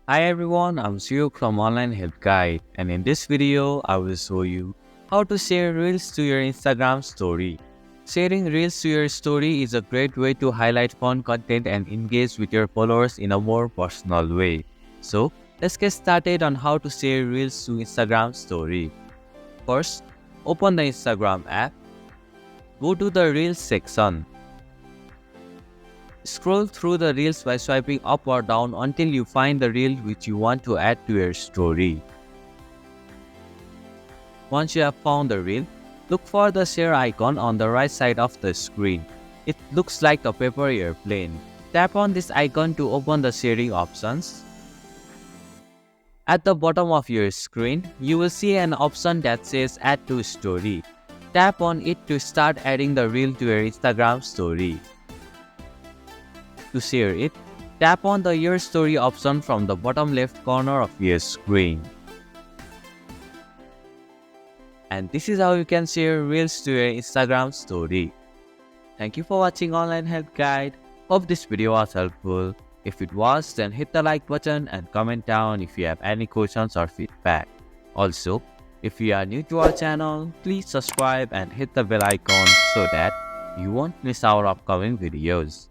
Hi everyone, I'm Suyuk from Online Help Guide, and in this video, I will show you how to share Reels to your Instagram story. Sharing Reels to your story is a great way to highlight fun content and engage with your followers in a more personal way. So, let's get started on how to share Reels to Instagram story. First, open the Instagram app, go to the Reels section. Scroll through the reels by swiping up or down until you find the reel which you want to add to your story. Once you have found the reel, look for the share icon on the right side of the screen. It looks like a paper airplane. Tap on this icon to open the sharing options. At the bottom of your screen, you will see an option that says Add to Story. Tap on it to start adding the reel to your Instagram story. To share it, tap on the Your Story option from the bottom left corner of your screen. And this is how you can share Reels to your Instagram story. Thank you for watching Online Help Guide. Hope this video was helpful. If it was, then hit the like button and comment down if you have any questions or feedback. Also, if you are new to our channel, please subscribe and hit the bell icon so that you won't miss our upcoming videos.